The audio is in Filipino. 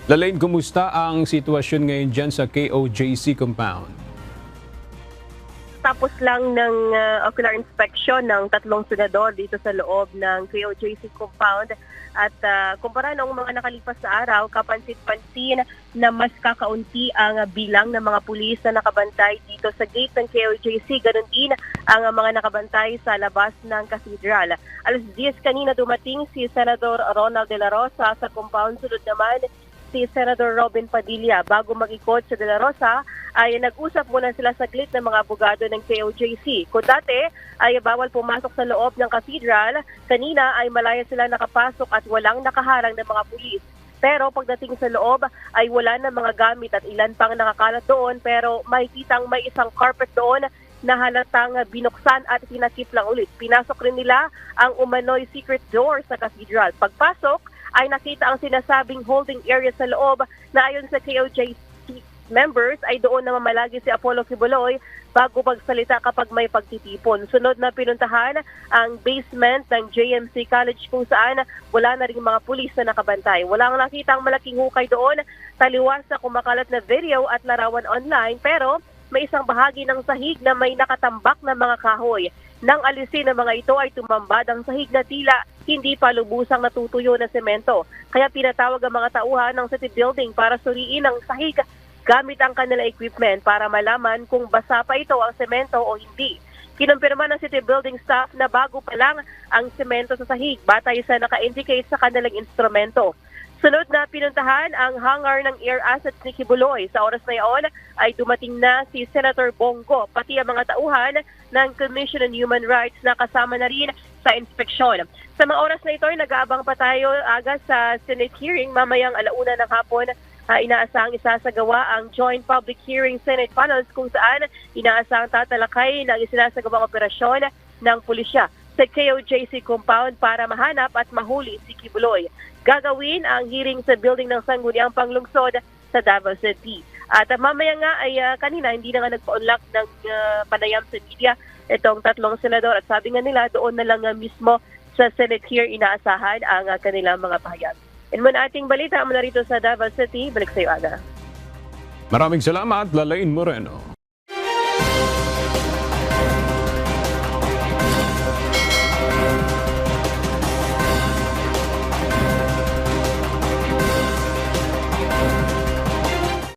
Lalain, kumusta ang sitwasyon ngayon dyan sa KOJC compound? Tapos lang ng ocular inspection ng tatlong senador dito sa loob ng KOJC compound at kumpara noong mga nakalipas na araw, kapansin-pansin na mas kakaunti ang bilang ng mga pulis na nakabantay dito sa gate ng KOJC. Ganon din ang mga nakabantay sa labas ng cathedral. Alas 10 kanina dumating si Senador Ronald De La Rosa sa compound. Sunod naman si Senator Robin Padilla. Bago mag-ikot sa De La Rosa, ay nag-usap muna sila saglit ng mga abogado ng KOJC. Kung dati ay bawal pumasok sa loob ng cathedral, kanina ay malaya sila nakapasok at walang nakaharang ng mga pulis. Pero pagdating sa loob ay wala na mga gamit at ilan pang nakakalat doon, pero makikitang may isang carpet doon na halatang binuksan at tinakip lang ulit. Pinasok rin nila ang umano'y secret door sa cathedral. Pagpasok, ay nakita ang sinasabing holding area sa loob na ayon sa KOJC members ay doon na mamalagi si Apollo Quiboloy bago magsalita kapag may pagtitipon. Sunod na pinuntahan ang basement ng JMC College kung saan wala na rin mga pulis na nakabantay. Walang nakitang malaking hukay doon, taliwas sa kumakalat na video at larawan online, pero may isang bahagi ng sahig na may nakatambak na mga kahoy. Nang alisin ng mga ito ay tumambad ang sahig na tila hindi pa lubusang natutuyo na semento. Kaya pinatawag ang mga tauhan ng city building para suriin ang sahig gamit ang kanilang equipment para malaman kung basa pa ito ang semento o hindi. Kinumpirma ng city building staff na bago pa lang ang semento sa sahig batay sa naka-indicate sa kanilang instrumento. Sunod na pinuntahan ang hangar ng air assets ni Quiboloy. Sa oras na iyon ay dumating na si Senator Bongo, pati ang mga tauhan ng Commission on Human Rights na kasama na rin sa inspeksyon. Sa mga oras na ito ay nag-aabang pa tayo aga sa Senate hearing. Mamayang 1:00 ng hapon inaasahang isasagawa ang Joint Public Hearing Senate Panels kung saan inaasahang tatalakay ng isinasagawang operasyon ng pulisya sa KOJC compound para mahanap at mahuli si Quiboloy. Gagawin ang hearing sa building ng Sangguniang Panglungsod sa Davao City. At mamaya nga ay kanina hindi na nga nagpa-unlock ng panayam sa media itong tatlong senador at sabi nga nila doon na lang mismo sa Senate here inaasahan ang kanilang mga pahayag. And muna ating balita mula rito sa Davao City. Balik sa iyo, Aga. Maraming salamat, Lalain Moreno.